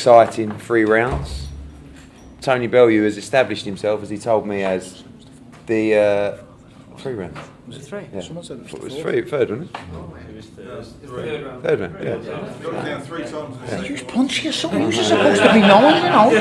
exciting 3 rounds. Tony Bellew has established himself, as he told me, as the 3 rounds. Was it 3? Yeah. Someone said it was was 3, third, wasn't it? It was third round. Third round, yeah. Got down 3 times. You punch you something you're supposed to be knowing, you know.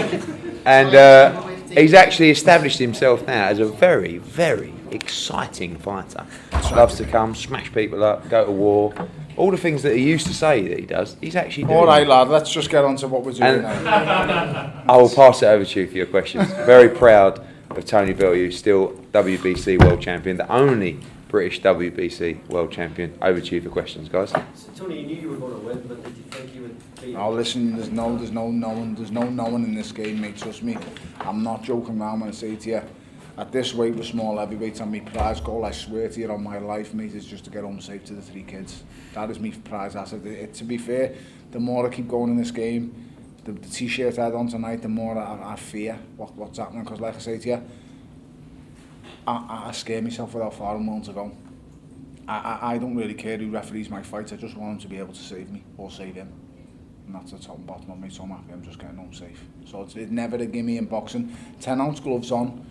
And he's actually established himself now as a very, very exciting fighter. Loves to come, smash people up, go to war. All the things that he used to say that he does, he's actually doing. All right, lad, let's just get on to what we're doing And now. I will pass it over to you for your questions. Very proud of Tony Bellew, still WBC World Champion, the only British WBC World Champion. Over to you for questions, guys. So, Tony, you knew you were going to win, but did you think you would beat? Oh, listen, there's no knowing in this game, mate, trust me. I'm not joking around when I say to you, at this weight with small heavyweights and my prize goal, I swear to you on my life, mate, is just to get home safe to the 3 kids. That is my prize asset. To be fair, the more I keep going in this game, the t-shirt I had on tonight, the more I fear what's happening, because like I say to you, I scare myself without far and willing to go. I don't really care who referees my fights, I just want him to be able to save me, or save him. And that's the top and bottom of me, so I'm happy I'm just getting home safe. So it's never a gimme in boxing. 10-ounce gloves on,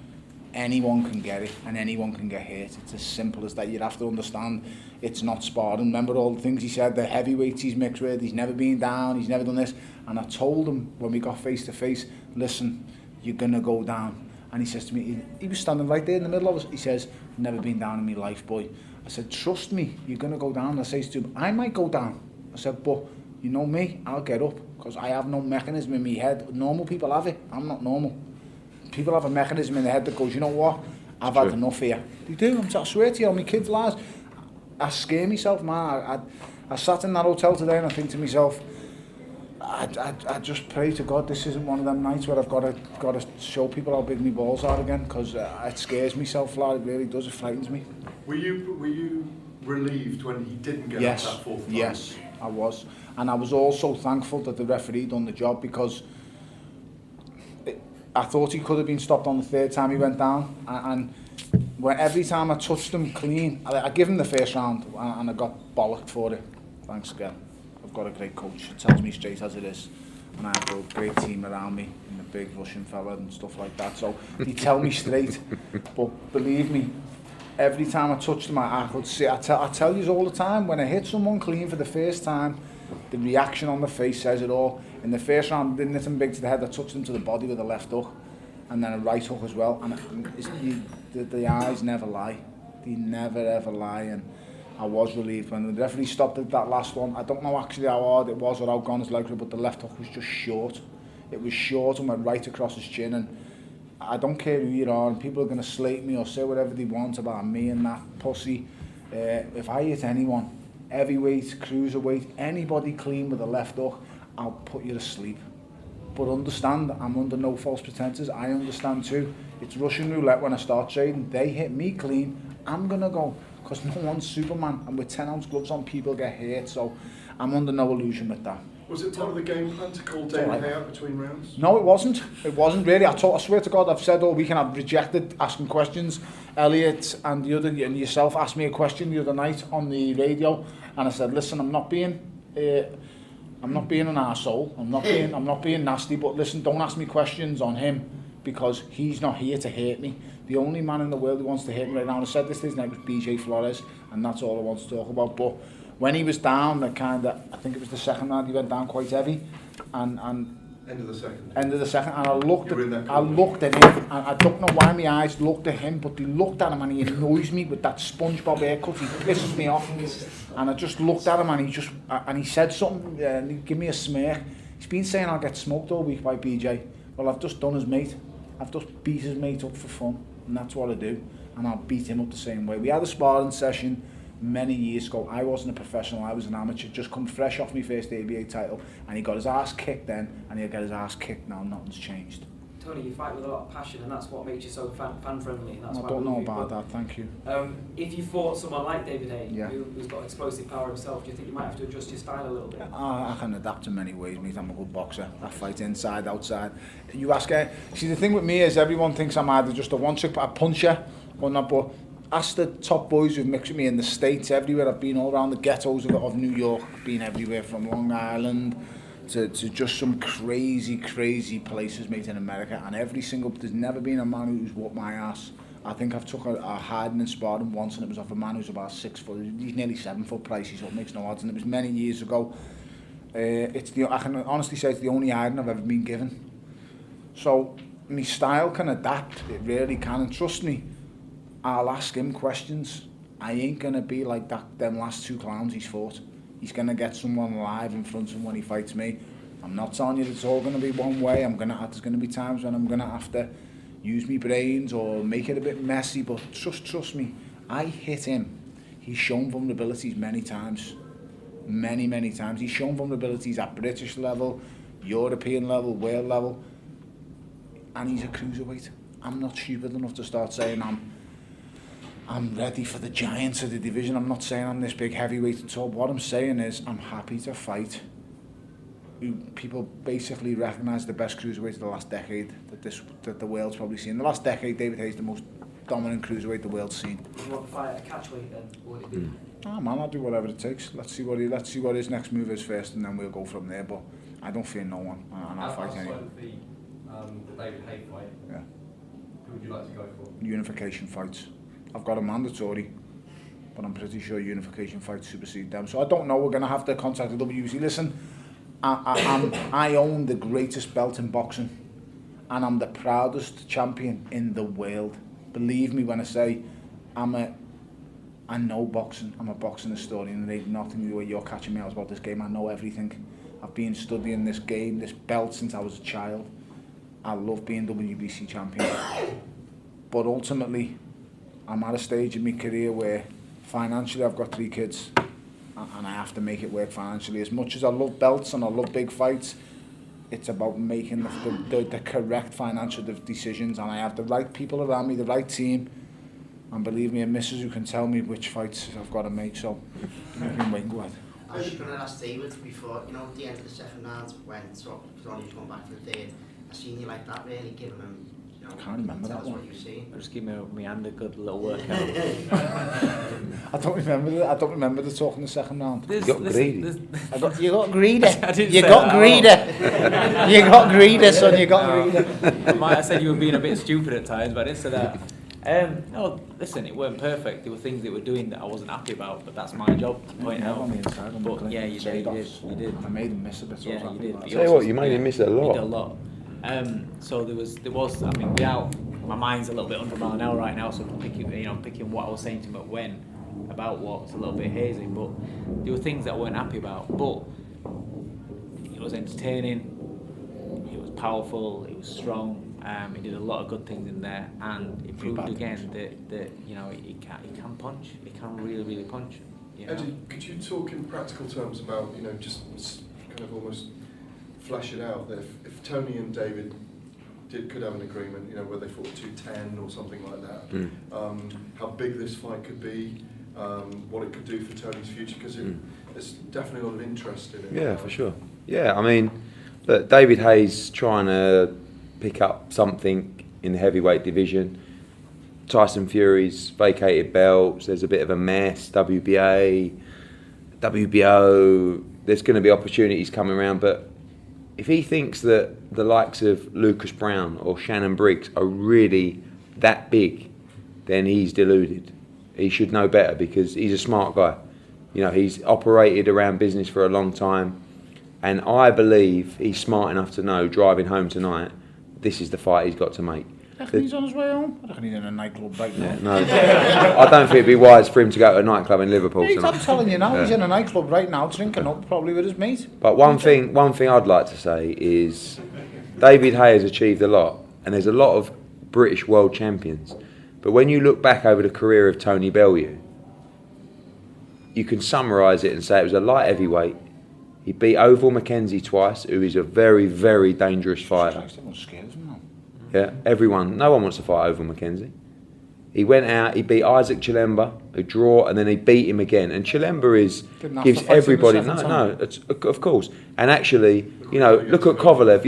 anyone can get it and anyone can get hurt. It's as simple as that. You'd have to understand it's not sparring. Remember all the things he said, the heavyweights he's mixed with, he's never been down, he's never done this. And I told him when we got face to face, listen, you're going to go down. And he says to me, he was standing right there in the middle of us, he says, never been down in my life, boy. I said, trust me, you're going to go down. I says to him, I might go down. I said, but you know me, I'll get up, because I have no mechanism in my head. Normal people have it, I'm not normal. People have a mechanism in their head that goes, you know what, I've had enough here. They do, I swear to you, on my kids' lives, I scare myself, man. I sat in that hotel today and I think to myself, I just pray to God this isn't one of them nights where I've got to show people how big my balls are again, because it scares myself, lad. It really does, it frightens me. Were you relieved when he didn't get Yes, that 4th time? yes, I was. And I was also thankful that the referee done the job, because I thought he could have been stopped on the 3rd time he went down, and when every time I touched him clean, I give him the 1st round and I got bollocked for it. Thanks again. I've got a great coach, he tells me straight as it is, and I have a great team around me, and a big Russian fella and stuff like that, so they tell me straight. But believe me, every time I touched him, I could see, I tell you all the time, when I hit someone clean for the 1st time, the reaction on the face says it all. In the 1st round, I didn't hit him big to the head, I touched him to the body with a left hook, and then a right hook as well, and the eyes never lie. They never ever lie, and I was relieved when the referee stopped at that last one. I don't know actually how hard it was or how gone his legs were, but the left hook was just short. It was short and went right across his chin, and I don't care who you are, and people are going to slate me or say whatever they want about me and that pussy. If I hit anyone, heavyweight, cruiserweight, anybody clean with a left hook, I'll put you to sleep. But understand, I'm under no false pretenses. I understand too. It's Russian roulette when I start trading. They hit me clean, I'm going to go. Because no one's Superman. And with 10-ounce gloves on, people get hurt. So I'm under no illusion with that. Was it part of the game plan to call David Hay out between rounds? No, it wasn't. It wasn't really. I swear to God, I've said all weekend, I've rejected asking questions. Elliot and yourself asked me a question the other night on the radio, and I said, listen, I'm not being an arsehole. I'm not being nasty, but listen, don't ask me questions on him, because he's not here to hurt me. The only man in the world who wants to hurt me right now, and I said this his name was BJ Flores, and that's all I want to talk about. But when he was down, I think it was the 2nd round, he went down quite heavy, and End of the second, and I looked at him, and I don't know why my eyes looked at him, but they looked at him, and he annoys me with that SpongeBob haircut. He pisses me off, and I just looked at him, and he said something, and he gave me a smirk. He's been saying I'll get smoked all week by BJ. Well, I've just done his mate. I've just beat his mate up for fun, and that's what I do, and I'll beat him up the same way. We had a sparring session many years ago. I wasn't a professional, I was an amateur, just come fresh off my first ABA title, and he got his ass kicked then, and he'll get his ass kicked now. Nothing's changed. Tony, you fight with a lot of passion, and that's what makes you so fan-friendly. And that's I why don't we love know you. about But, that, thank you. if you fought someone like David Hay, Yeah. who's got explosive power himself, do you think you might have to adjust your style a little bit? I can adapt in many ways, mate. I'm a good boxer. I fight inside, outside. You ask, see, the thing with me is everyone thinks I'm either just a one-trick puncher or not, but ask the top boys who've mixed with me in the States, everywhere. I've been all around the ghettos of New York. I've been everywhere, from Long Island to just some crazy places, mate, in America, and there's never been a man who's whooped my ass. I think I've took a hiding and sparring once, and it was off a man who's about 6 foot. He's nearly 7 foot price, so it makes no odds, and it was many years ago. I can honestly say it's the only hiding I've ever been given. So my style can adapt, it really can, and trust me, I'll ask him questions. I ain't gonna be like them last 2 clowns he's fought. He's gonna get someone live in front of him when he fights me. I'm not telling you that it's all gonna be one way. There's gonna be times when I'm gonna have to use my brains or make it a bit messy, but trust me, I hit him. He's shown vulnerabilities many times. Many times. He's shown vulnerabilities at British level, European level, world level, and he's a cruiserweight. I'm not stupid enough to start saying I'm ready for the giants of the division. I'm not saying I'm this big heavyweight at all. What I'm saying is I'm happy to fight who people basically recognise the best cruiserweight of the last decade that the world's probably seen. The last decade, David Hayes, the most dominant cruiserweight the world's seen. Do you want to fight at a catchweight then? Or would it be? Oh man, I'll do whatever it takes. Let's see what his next move is first, and then we'll go from there. But I don't fear no one, and I'll fight anyone. The David Hayes fight. Yeah. Who would you like to go for? Unification fights. I've got a mandatory, but I'm pretty sure unification fights supersede them. So I don't know. We're gonna have to contact the WBC. Listen, I own the greatest belt in boxing, and I'm the proudest champion in the world. Believe me when I say I know boxing. I'm a boxing historian, and there ain't nothing the way you're catching me out about this game. I know everything. I've been studying this game, this belt, since I was a child. I love being WBC champion. But ultimately, I'm at a stage in my career where financially I've got 3 kids, and I have to make it work financially. As much as I love belts and I love big fights, it's about making the correct financial decisions, and I have the right people around me, the right team, and believe me, a missus who can tell me which fights I've got to make. So you can wait. Go ahead. I was just going to ask David before, at the end of the second round, when Ronnie's come back from the third, I seen you like that, really giving him, I can't remember that one. What you were saying. Just give me hand a good little workout. I don't remember the talk in the second round. You got greedy. You got greedy. You got greedy. You got greedy, son. You got greedy. I said you were being a bit stupid at times, but I didn't say that. No, listen, it weren't perfect. There were things they were doing that I wasn't happy about, but that's my job to point out. On the inside, But yeah, you did. I made him miss a bit. So Yeah, you did. Tell you what, you made him miss a lot. You did a lot. So there was. I mean, my mind's a little bit under mile an hour right now, so I'm picking what I was saying to him at when about what's a little bit hazy. But there were things that I weren't happy about. But it was entertaining. It was powerful. It was strong. He did a lot of good things in there, and it proved again that he can punch. He can really punch. Eddie, could you talk in practical terms about just kind of almost flesh it out that if Tony and David could have an agreement, where they fought 210 or something like that, how big this fight could be, what it could do for Tony's future, because there's definitely a lot of interest in it. Yeah, for sure. Yeah, I mean, look, David Hayes trying to pick up something in the heavyweight division. Tyson Fury's vacated belts. There's a bit of a mess. WBA, WBO. There's going to be opportunities coming around, but if he thinks that the likes of Lucas Brown or Shannon Briggs are really that big, then he's deluded. He should know better, because he's a smart guy. He's operated around business for a long time, and I believe he's smart enough to know, driving home tonight, this is the fight he's got to make. I reckon he's on his way home. I reckon he's in a nightclub right now. Yeah, no, I don't think it'd be wise for him to go to a nightclub in Liverpool tonight. I'm telling you now, he's in a nightclub right now, drinking up, probably with his mate. But one thing I'd like to say is David Hay has achieved a lot, and there's a lot of British world champions. But when you look back over the career of Tony Bellew, you can summarise it and say it was a light heavyweight. He beat Oval Mackenzie twice, who is a very, very dangerous fighter. Everyone's scared of him now. Yeah, no one wants to fight Oval Mackenzie. He went out, he beat Isaac Chilemba, a draw, and then he beat him again. And Chilemba gives everybody of course. And actually, look at Kovalev.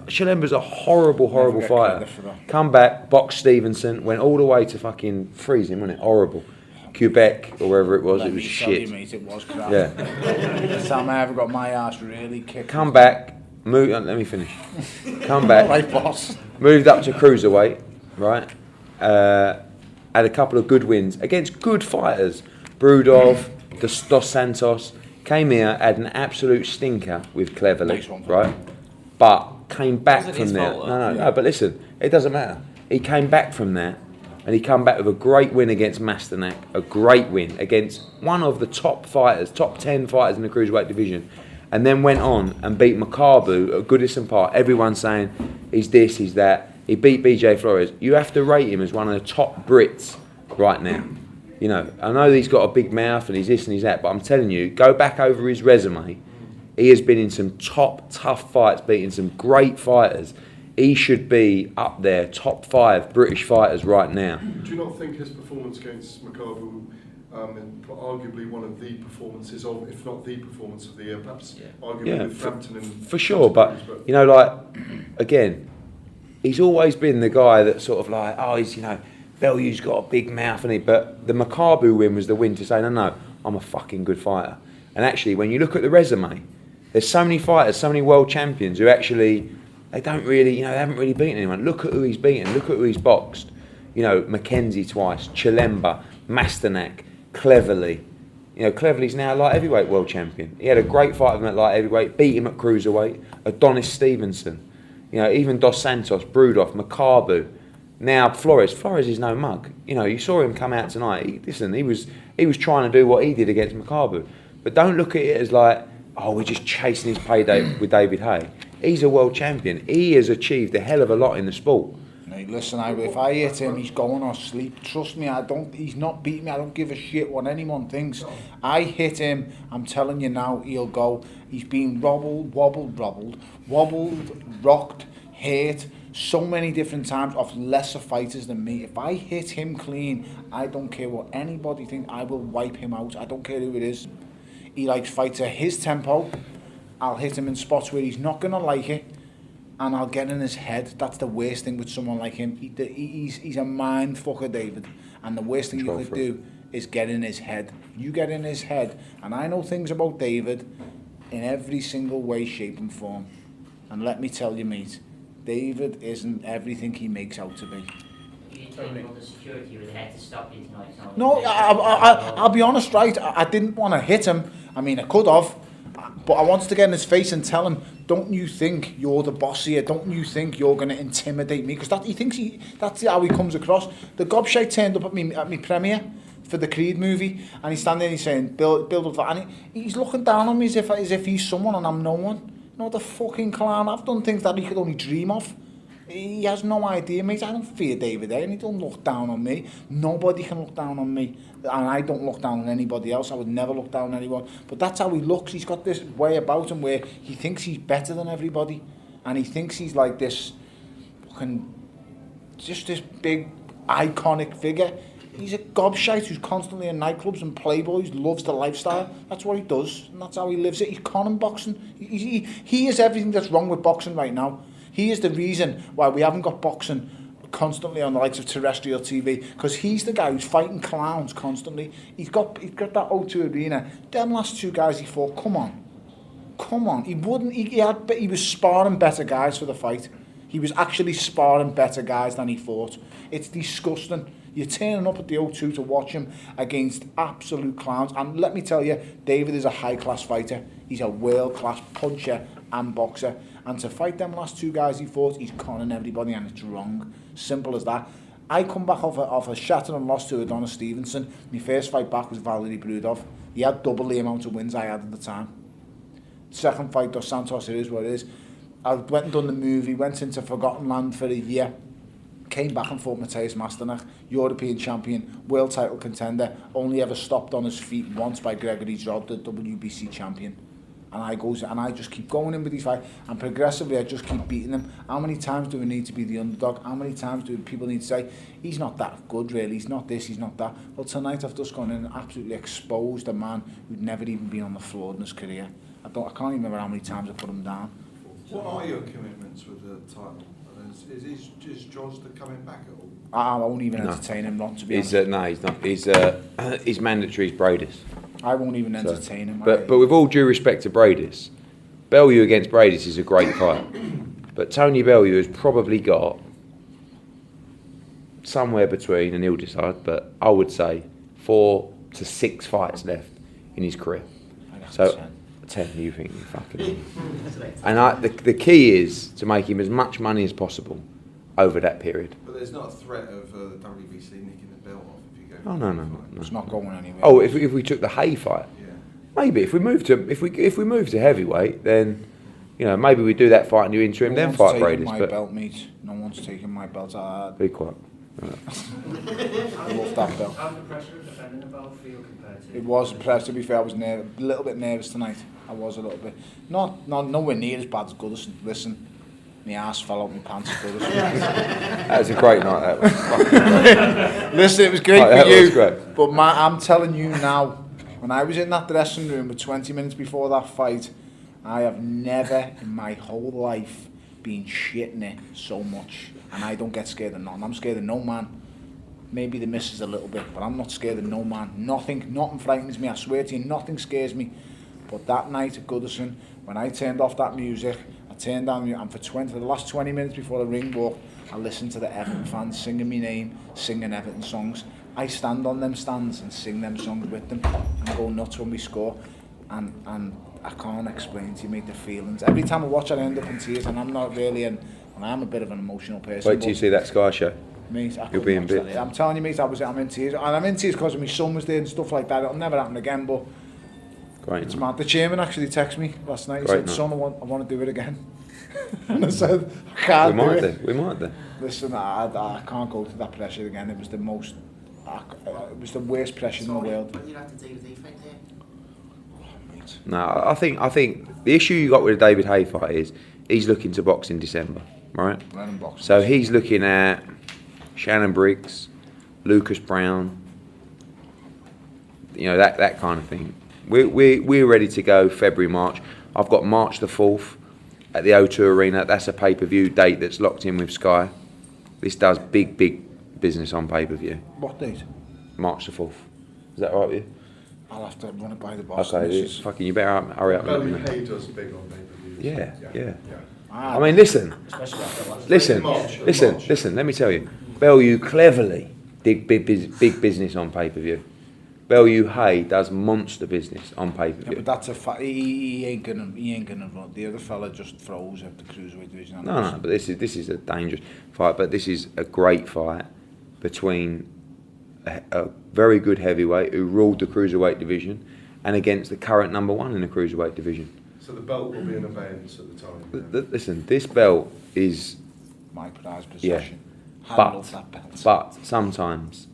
Chilemba's a horrible fighter. Come back, boxed Stevenson, went all the way to fucking freeze him, wasn't it? Horrible. Quebec or wherever it was. Let It was me tell you, shit. mate, it was crap. Yeah. The time I ever got my ass really kicked. Come back, move. Let me finish. Come back. Right, boss. Moved up to cruiserweight, right? Had a couple of good wins against good fighters. Brudov, Dos Santos. Came here, had an absolute stinker with Cleverly, Nice one. right? But came back Wasn't from his there. fault, No, but listen, it doesn't matter. He came back from there, and he come back with a great win against Masternak, a great win against one of the top fighters, top 10 fighters in the cruiserweight division, and then went on and beat Makabu at Goodison Park. Everyone's saying he's this, he's that. He beat BJ Flores. You have to rate him as one of the top Brits right now. You know, I know he's got a big mouth and he's this and he's that, but I'm telling you, go back over his resume. He has been in some top, tough fights, beating some great fighters. He should be up there, top 5 British fighters right now. Do you not think his performance against Makabu, arguably one of the performances of, if not the performance of the year, perhaps arguably with Frampton and... For sure, but, you know, like, again, he's always been the guy that sort of like, oh, he's, you know, Bellew's got a big mouth, and but the Makabu win was the win to say, no, I'm a fucking good fighter. And actually, when you look at the resume, there's so many fighters, so many world champions who actually, they don't really, you know, they haven't really beaten anyone. Look at who he's beaten, look at who he's boxed. You know, Mackenzie twice, Chilemba, Masternak, Cleverly. You know, Cleverly's now a light heavyweight world champion. He had a great fight with him at light heavyweight, beat him at cruiserweight, Adonis Stevenson. You know, even Dos Santos, Brudov, Makabu. Now Flores is no mug. You know, you saw him come out tonight. He was trying to do what he did against Makabu. But don't look at it as like, oh, we're just chasing his payday with David Haye. He's a world champion. He has achieved a hell of a lot in the sport. Hey, listen, if I hit him, he's going or sleep. Trust me, he's not beating me. I don't give a shit what anyone thinks. I hit him, I'm telling you now, he'll go. He's been wobbled, rocked, hurt so many different times off lesser fighters than me. If I hit him clean, I don't care what anybody thinks, I will wipe him out. I don't care who it is. He likes fights at his tempo. I'll hit him in spots where he's not going to like it, and I'll get in his head. That's the worst thing with someone like him. He's a mind fucker, David, and the worst thing you could do is get in his head. You get in his head, and I know things about David in every single way, shape and form. And let me tell you, mate, David isn't everything he makes out to be. You told him all the security was there to stop you tonight. No, I'll be honest, right? I didn't want to hit him. I mean, I could have, but I wanted to get in his face and tell him, don't you think you're the boss here? Don't you think you're going to intimidate me? Because that's how he comes across. The gobshite turned up at me premiere for the Creed movie, and he's standing there, he's saying, build up that, and he's looking down on me as if he's someone and I'm no one. No, the fucking clown. I've done things that he could only dream of. He has no idea, mate. I don't fear David Haye, and he don't look down on me. Nobody can look down on me, and I don't look down on anybody else. I would never look down on anyone. But that's how he looks. He's got this way about him where he thinks he's better than everybody, and he thinks he's like this fucking, just this big iconic figure. He's a gobshite who's constantly in nightclubs and playboys, loves the lifestyle. That's what he does, and that's how he lives it. He's con boxing. He is everything that's wrong with boxing right now. He is the reason why we haven't got boxing constantly on the likes of terrestrial TV, because he's the guy who's fighting clowns constantly. He's got that O2 Arena. Them last 2 guys he fought, come on. He was sparring better guys for the fight. He was actually sparring better guys than he fought. It's disgusting. You're turning up at the O2 to watch him against absolute clowns. And let me tell you, David is a high-class fighter. He's a world-class puncher and boxer. And to fight them last 2 guys he fought, he's conning everybody, and it's wrong. Simple as that. I come back off a shattering loss to Adonis Stevenson. My first fight back was Valery Brudov. He had double the amount of wins I had at the time. Second fight, Dos Santos, it is what it is. I went and done the movie, went into Forgotten Land for a year. Came back and fought Mateusz Masternak, European champion, world title contender, only ever stopped on his feet once by Gregory Drod, the WBC champion. And I just keep going in with these fights, and progressively I just keep beating him. How many times do we need to be the underdog? How many times do people need to say, he's not that good really, he's not this, he's not that? Well, tonight I've just gone in and absolutely exposed a man who'd never even been on the floor in his career. I can't even remember how many times I put him down. What are your commitments with the title? Is Josh coming back at all? I won't even No. entertain him, not to be He's honest. no, he's not. He's mandatory. He's Bradis. I won't even So, entertain him. but with all due respect to Bradis, Bellew against Bradis is a great fight. But Tony Bellew has probably got somewhere between, and he'll decide, but I would say 4 to 6 fights left in his career. So 10, you think you fucking. And the key is to make him as much money as possible over that period. But there's not a threat of the WBC nicking the belt off if you go. Oh no. It's not going anywhere. Oh, if we took the Hay fight, Yeah. maybe if we move to heavyweight, then maybe we do that fight in the interim, then fight taking Bradis. my But belt, mate. No one's taking my belt. I be quiet. love that belt. How's the pressure of defending the belt feel compared to? It was impressive. To be fair, I was a little bit nervous tonight. I was a little bit. Not nowhere near as bad as Goodison. Listen, my ass fell out my pants at Goodison. That was a great night. That was fucking great. Listen, it was great That for was you. great. But I'm telling you now, when I was in that dressing room with 20 minutes before that fight, I have never in my whole life been shitting it so much. And I don't get scared of nothing. I'm scared of no man. Maybe the misses a little bit, but I'm not scared of no man. Nothing frightens me. I swear to you, nothing scares me. But that night at Goodison, when I turned off that music, I turned down and for the last 20 minutes before the ring walk, I listened to the Everton fans singing my name, singing Everton songs. I stand on them stands and sing them songs with them and go nuts when we score. And I can't explain to you, mate, the feelings. Every time I watch it, I end up in tears, and I'm not really and I'm a bit of an emotional person. Wait till you see that Sky show. Mate, You'll be in bits. I'm telling you, mate, I'm in tears. And I'm in tears because my son was there and stuff like that. It'll never happen again, but Great. it's night. mad. The chairman actually texted me last night. He Great said, night. son, I want to do it again. And I said, I can't do it. We might do. Listen, I can't go to that pressure again. It was the most, it was the worst pressure in the world. When you have to do the fight there. Mate. No, I think the issue you got with the David Hay fight is he's looking to box in December, right? Let him box. So he's looking at Shannon Briggs, Lucas Brown, that kind of thing. We're ready to go February, March. I've got March the 4th at the O2 Arena. That's a pay-per-view date that's locked in with Sky. This does big business on pay-per-view. What date? March the 4th. Is that all right with you? I'll have to run it by the boss. Okay, fucking you better hurry up. Bellew and let me know. Hay does big on pay-per-views. Yeah. Ah, I mean, listen, March. let me tell you. Bellew cleverly did big business on pay-per-view. Bellew Hay does monster business on yeah, pay-per-view. but that's a fact. He ain't gonna run. The other fella just froze at the cruiserweight division. No, but this is a dangerous fight. But this is a great fight between a very good heavyweight who ruled the cruiserweight division and against the current number 1 in the cruiserweight division. So the belt will be in abeyance at the time. Listen, this belt is, My prized possession. I but love that belt. but sometimes,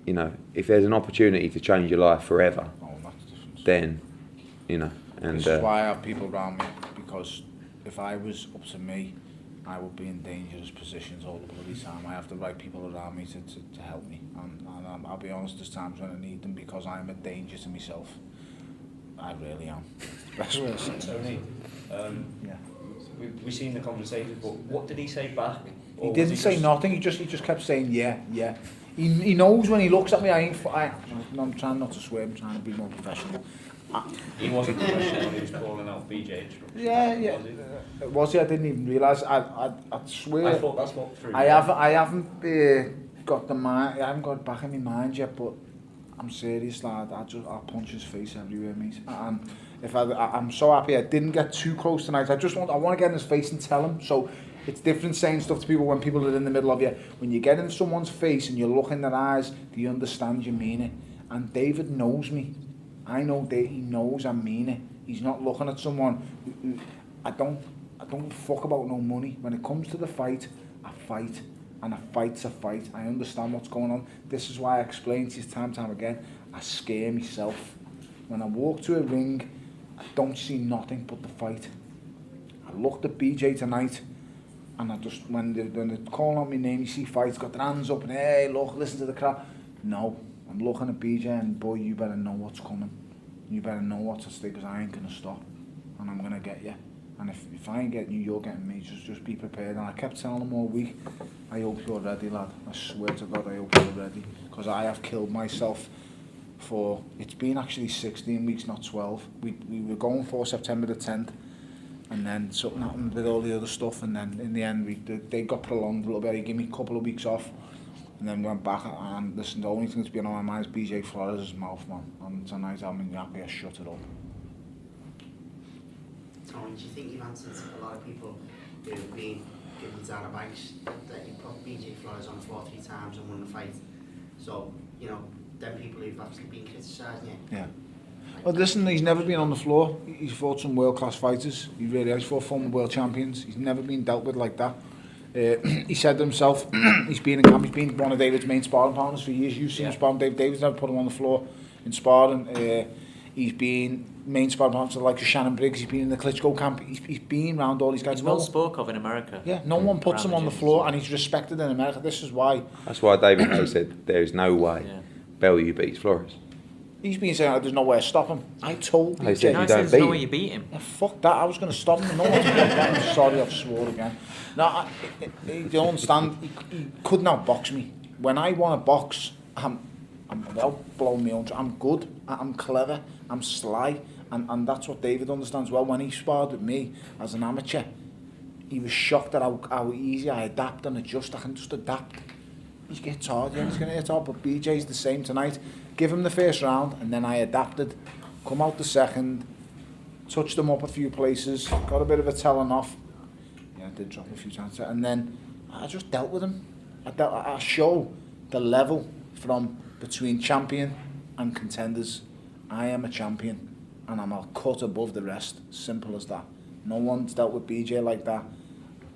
if there's an opportunity to change your life forever, Oh, that's the difference. then, and This is why I have people around me, because if I was up to me, I would be in dangerous positions all the bloody time. I have the right people around me to help me, and I'll be honest, there's times when I need them because I'm a danger to myself. I really am. That's what I say. Tony, Yeah. we've seen the conversation, but what did he say back? He didn't say nothing. He just kept saying yeah. He knows when he looks at me. I'm trying not to swear. I'm trying to be more professional. He wasn't professional when he was calling out BJ instructions. Yeah. Was he? I didn't even realise. I swear. I thought that's what threw I haven't got the mind. I haven't got it back in my mind yet. But I'm serious, lad. I'll punch his face everywhere, mate. And if I'm so happy I didn't get too close tonight. I want to get in his face and tell him. So it's different saying stuff to people when people are in the middle of you. When you get in someone's face and you look in their eyes, do you understand you mean it? And David knows me. I know that he knows I mean it. He's not looking at someone who I don't fuck about no money. When it comes to the fight, I fight. And a fight's a fight. I understand what's going on. This is why I explain to you time again, I scare myself. When I walk to a ring, I don't see nothing but the fight. I looked at BJ tonight, and I just, when they're calling out my name, you see fights, got their hands up, and hey, look, listen to the crowd. No, I'm looking at BJ, and boy, you better know what's coming. You better know what's at stake, because I ain't going to stop, and I'm going to get you. And if I ain't getting you, you're getting me. Just be prepared. And I kept telling him all week, I hope you're ready, lad. I swear to God, I hope you're ready. Because I have killed myself for, it's been actually 16 weeks, not 12. We were going for September the 10th. And then something happened with all the other stuff. And then in the end, they got prolonged a little bit. He gave me a couple of weeks off. And then went back. And listen, the only thing that's been on my mind is BJ Flores' mouth, man. And tonight I'm happy I shut it up. Tony, do you think you've answered a lot of people who've been given down advice that you put BJ Flores on the floor 3 times and won the fight? So, you know, them people who've actually been criticising you. Yeah. Well, listen, he's never been on the floor. He's fought some world-class fighters. He really has. He's fought former world champions. He's never been dealt with like that. He said to himself, he's been in camp, he's been one of David's main sparring partners for years. You've seen him sparring. David's never put him on the floor in sparring. He's been main sparring partner like Shannon Briggs. He's been in the Klitschko camp. He's been around all these guys. He's well spoke of in America. Yeah, no one puts him on the floor, and he's respected in America. This is why. That's why David Hay said there is no way BELLEW beats Flores. He's been saying there's no way to stop him. I told He said BJ. you don't beat no way him. you beat him. Yeah, fuck that. I was going to stop him. No one's going to that. I'm sorry, I've swore again. No, you don't understand. He couldn't outbox me. When I want to box, I'm without blowing me own. I'm good. I'm clever. I'm sly. And that's what David understands well. When he sparred with me as an amateur, he was shocked at how easy I adapt and adjust. I can just adapt. He gets hard, yeah, he's going to hit hard. But BJ's the same tonight. Give him the first round, and then I adapted. Come out the second, touched him up a few places, got a bit of a telling off. Yeah, I did drop a few times. And then I just dealt with him. I show the level from between champion and contenders. I am a champion, and I'm a cut above the rest. Simple as that. No one's dealt with BJ like that.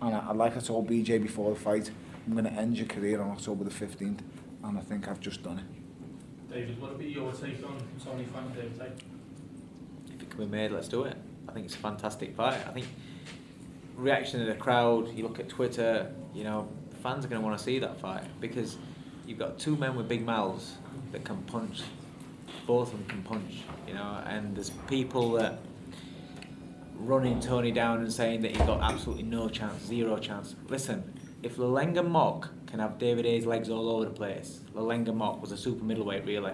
And I like I told BJ before the fight, I'm going to end your career on October the 15th, and I think I've just done it. David, what would be your take on Tony Frank, David Tate? If it can be made, let's do it. I think it's a fantastic fight. I think reaction of the crowd, you look at Twitter, you know, fans are going to want to see that fight because you've got 2 men with big mouths that can punch. Both of them can punch, you know, and there's people that running Tony down and saying that he's got absolutely no chance, 0 chance. Listen, if Lalenga Mock can have David Hayes' legs all over the place, Lalenga Mock was a super middleweight really,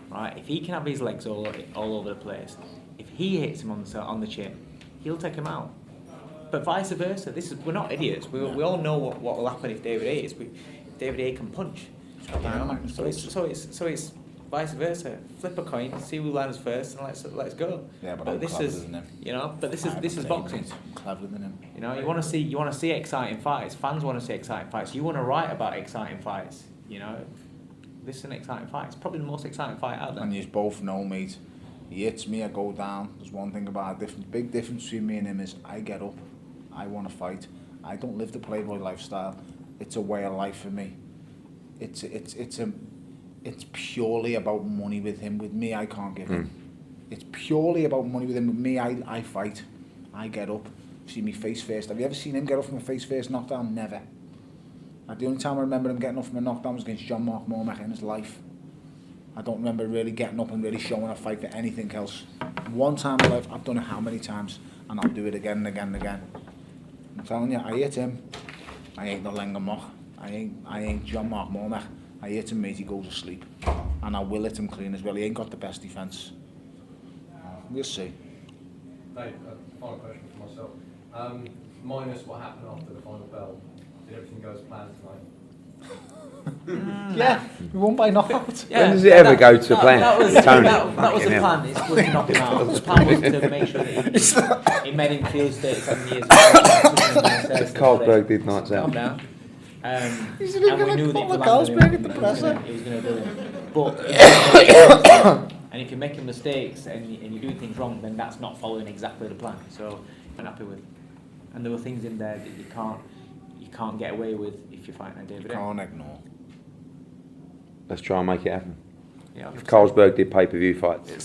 right? If he can have his legs all over the place, if he hits him on the chin, he'll take him out. But vice versa, we're not idiots. We all know what will happen if David Hayes. David Hayes can punch. You know? So it's vice versa. Flip a coin, see who lands first, and let's go. Yeah, but this is, you know, but this is boxing. I'm cleverer than him. You know, you want to see exciting fights. Fans want to see exciting fights. You want to write about exciting fights. You know, this is an exciting fight. It's probably the most exciting fight out there. And you both know, mate. He hits me, I go down. There's one thing about big difference between me and him is I get up, I want to fight. I don't live the Playboy lifestyle. It's a way of life for me. It's purely about money with him. With me, I can't give him. It's purely about money with him. With me, I fight. I get up. See me face first. Have you ever seen him get up from a face first knockdown? Never. The only time I remember him getting up from a knockdown was against John Mark Mormack in his life. I don't remember really getting up and really showing a fight for anything else. One time in my life, I've done it how many times, and I'll do it again and again and again. I'm telling you, I hit him. I ain't no Lalenga Mock. I ain't John Mark Mormack. I hit him, mate, he goes to sleep. And I will hit him clean as well. He ain't got the best defence. We'll see. Dave, final question for myself. Minus what happened after the final bell, did everything go as planned tonight? Yeah, we won by knockout. Yeah, When does it ever go to plan? That was Tony, that was the fucking plan. It was to knock him out. The plan was to make sure that he made him feel 37 years. Carlsberg did nights out. Calm down. He's And we knew that if we Carlsberg at landed the him, presser. he was going to do it. But and if you're making mistakes and you do things wrong, then that's not following exactly the plan. So I'm happy with. And there were things in there that you can't get away with if you're fighting a David. Can't ignore. Let's try and make it happen. Yeah, If Carlsberg did pay-per-view fights.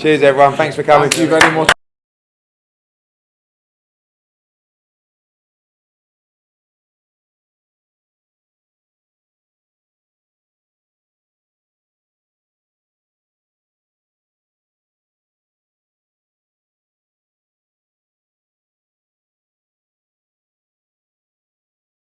Cheers everyone, thanks for coming. Thank you very much.